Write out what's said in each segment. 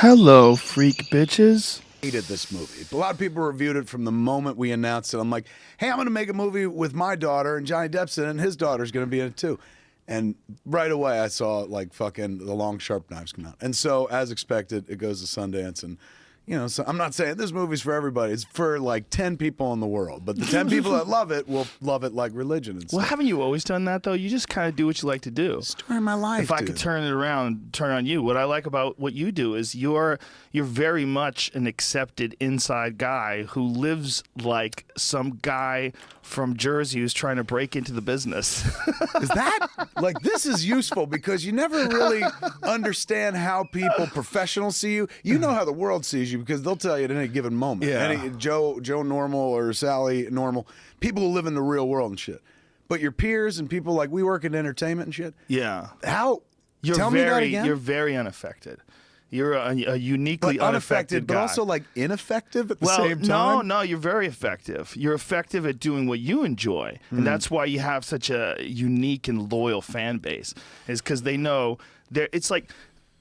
Hello, freak bitches. Hated this movie. A lot of people reviewed it from the moment we announced it. I'm like, hey, I'm going to make a movie with my daughter, and Johnny Depp's in it, and his daughter's going to be in it too. And right away, I saw like fucking the long sharp knives come out. And so, as expected, it goes to Sundance. And so I'm not saying this movie's for everybody. It's for like 10 people in the world. But the 10 people that love it will love it like religion and stuff. Well, haven't you always done that, though? You just kind of do what you like to do. Story of my life, If I could turn it around, turn on you, what I like about what you do is you're very much an accepted inside guy who lives like some guy from Jersey who's trying to break into the business. Is that like this is useful because you never really understand how people professionals see you. You know how the world sees you because they'll tell you at any given moment. Yeah. Joe Normal or Sally Normal, people who live in the real world and shit. But your peers and people like we work in entertainment and shit. Yeah. How? Tell me that again. You're very unaffected. You're a uniquely unaffected but guy. also like ineffective at the same time. No, you're very effective. You're effective at doing what you enjoy, and that's why you have such a unique and loyal fan base. Is because they know it's like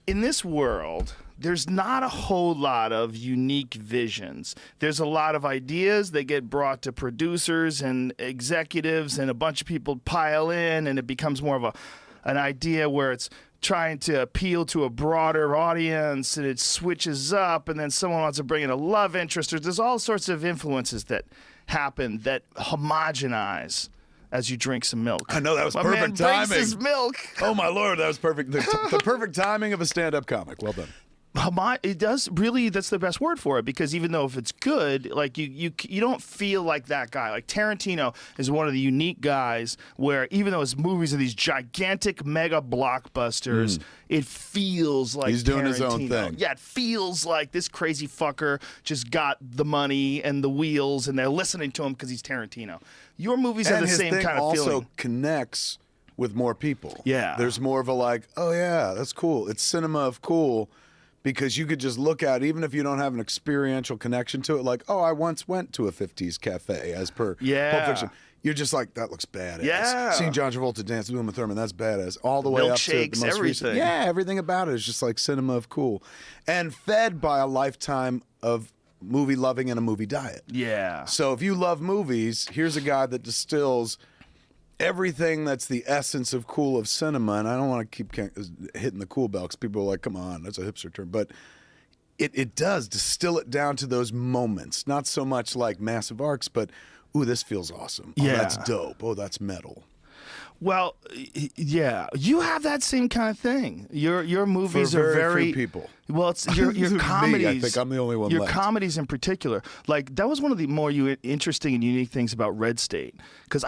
in this world. There's not a whole lot of unique visions. There's a lot of ideas that get brought to producers and executives, and a bunch of people pile in, and it becomes more of an idea where it's trying to appeal to a broader audience, and it switches up, and then someone wants to bring in a love interest. There's all sorts of influences that happen that homogenize as you drink some milk. I know that was My perfect man timing. drinks his milk. Oh my lord, that was perfect. The perfect timing of a stand-up comic. Well done. It does really. That's the best word for it, because even though if it's good, like you don't feel like that guy. Like Tarantino is one of the unique guys where even though his movies are these gigantic mega blockbusters, it feels like he's doing Tarantino. his own thing. Yeah, it feels like this crazy fucker just got the money and the wheels, and they're listening to him because he's Tarantino. Your movies have the same kind of feeling. Also connects with more people. Yeah, there's more of a like, oh yeah, that's cool. It's cinema of cool. Because you could just look at it, even if you don't have an experiential connection to it, like, oh, I once went to a 50s cafe, as per Pulp Fiction. You're just like, that looks badass. Yeah. Seeing John Travolta dance with Uma Thurman, that's badass. All the way up to the most recent. Yeah, everything about it is just like cinema of cool. And fed by a lifetime of movie loving and a movie diet. Yeah. So if you love movies, here's a guy that distills everything that's the essence of cool of cinema, and I don't want to keep hitting the cool bell because people are like, come on, that's a hipster term, but it does distill it down to those moments, not so much like massive arcs, but, ooh, this feels awesome. Oh, Yeah. that's dope. Oh, that's metal. Well, yeah, you have that same kind of thing. Your movies For are very few people. Well, it's your Me, comedies. I think I'm the only one Your left. comedies in particular, like that was one of the more interesting and unique things about Red State, because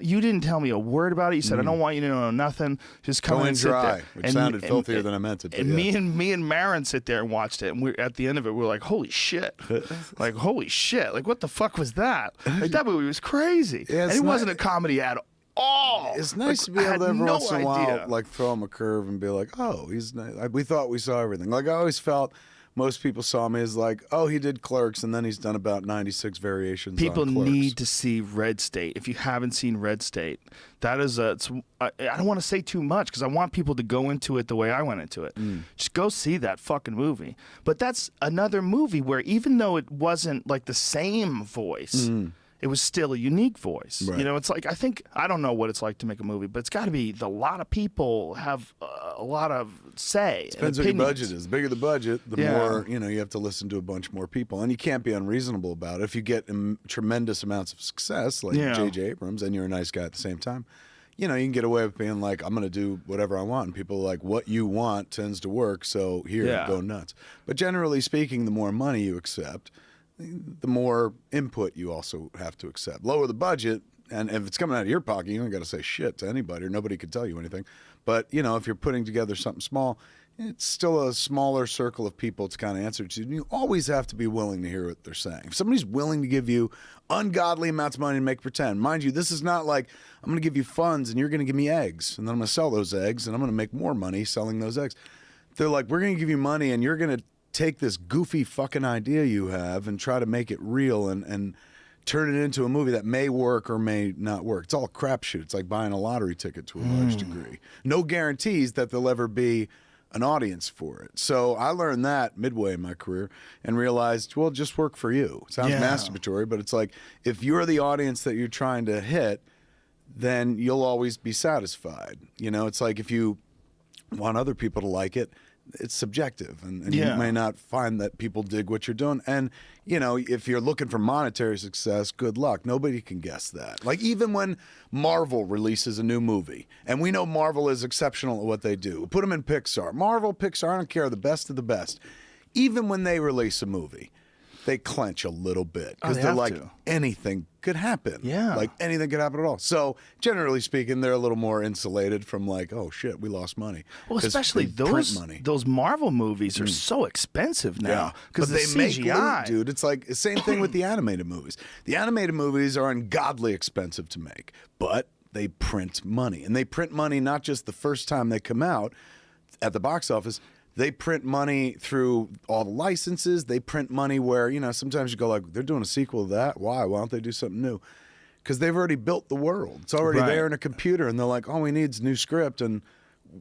you didn't tell me a word about it. You said I don't want you to know nothing. Just come in and sit dry, there. which sounded filthier than I meant it to. And me and Marin sit there and watched it, and we're at the end of it, we're like, holy shit, like holy shit, like what the fuck was that? Like that movie was crazy, Yeah, and it wasn't a comedy at all. It's nice to be able to every once in a while like throw him a curve and be like, oh, he's nice. We thought we saw everything. Like I always felt most people saw me as like, oh, he did Clerks and then he's done about 96 variations. People on Clerks. need to see Red State. If you haven't seen Red State, that is I don't want to say too much because I want people to go into it the way I went into it. Just go see that fucking movie. But that's another movie where even though it wasn't like the same voice, it was still a unique voice. Right. You know, it's like I don't know what it's like to make a movie, but it's got to be a lot of people have a lot of say. Depends what your budget is. The bigger the budget, the more you have to listen to a bunch more people, and you can't be unreasonable about it. If you get tremendous amounts of success, like J.J. Abrams, and you're a nice guy at the same time, you can get away with being like, I'm going to do whatever I want. And people are like, what you want tends to work, so here, go nuts. But generally speaking, the more money you accept, the more input you also have to accept. Lower the budget, and if it's coming out of your pocket, you don't got to say shit to anybody, or nobody could tell you anything. But, if you're putting together something small, it's still a smaller circle of people to kind of answer to. You always have to be willing to hear what they're saying. If somebody's willing to give you ungodly amounts of money to make pretend, mind you, this is not like I'm going to give you funds and you're going to give me eggs, and then I'm going to sell those eggs, and I'm going to make more money selling those eggs. They're like, we're going to give you money, and you're going to take this goofy fucking idea you have and try to make it real and turn it into a movie that may work or may not work. It's all a crapshoot. It's like buying a lottery ticket to a large degree. No guarantees that there'll ever be an audience for it. So I learned that midway in my career and realized, well, just work for you. It sounds masturbatory, but it's like, if you're the audience that you're trying to hit, then you'll always be satisfied. You know, it's like if you want other people to like it, it's subjective, and you may not find that people dig what you're doing. And, you know, if you're looking for monetary success, good luck. Nobody can guess that. Like, even when Marvel releases a new movie, and we know Marvel is exceptional at what they do, put them in Pixar. Marvel, Pixar, I don't care, the best of the best. Even when they release a movie, they clench a little bit because they're like, anything could happen. Yeah. Like, anything could happen at all. So, generally speaking, they're a little more insulated from like, oh, shit, we lost money. Well, especially those Marvel movies are so expensive now. Because they CGI. make loot, dude. It's like the same thing with the animated movies. The animated movies are ungodly expensive to make, but they print money. And they print money not just the first time they come out at the box office. They print money through all the licenses. They print money where, you know, sometimes you go like, they're doing a sequel to that. Why? Why don't they do something new? Because they've already built the world. It's already there in a computer. And they're like, all we need is a new script and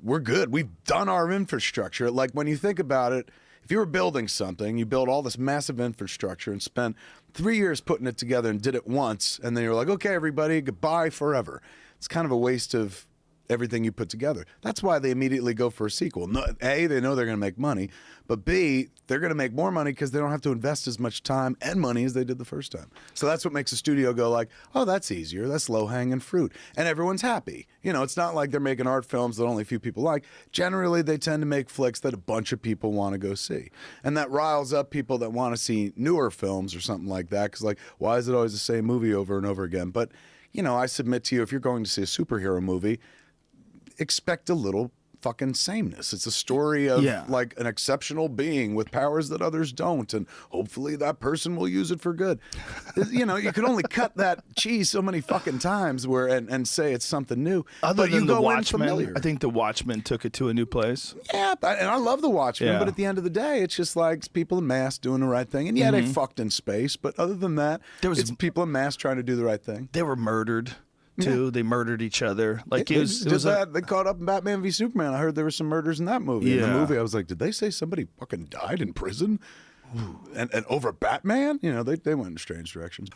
we're good. We've done our infrastructure. Like, when you think about it, if you were building something, you build all this massive infrastructure and spent 3 years putting it together and did it once. And then you're like, okay, everybody, goodbye forever. It's kind of a waste of everything you put together. That's why they immediately go for a sequel. No, A, they know they're going to make money, but B, they're going to make more money because they don't have to invest as much time and money as they did the first time. So that's what makes a studio go like, oh, that's easier. That's low-hanging fruit. And everyone's happy. You know, it's not like they're making art films that only a few people like. Generally, they tend to make flicks that a bunch of people want to go see. And that riles up people that want to see newer films or something like that, because, like, why is it always the same movie over and over again? But, you know, I submit to you, if you're going to see a superhero movie, expect a little fucking sameness. It's a story of like an exceptional being with powers that others don't, and hopefully that person will use it for good. You know, you can only cut that cheese so many fucking times where and say it's something new. Other than The Watchmen, I think The Watchmen took it to a new place. Yeah, and I love The Watchmen, but at the end of the day, it's just like it's people in mass doing the right thing. And yeah, they fucked in space, but other than that, it's people in mass trying to do the right thing. They were murdered too. They murdered each other. Like it was they caught up in Batman v Superman. I heard there were some murders in that movie. Yeah. In the movie, I was like, did they say somebody fucking died in prison? And over Batman? You know, they went in strange directions.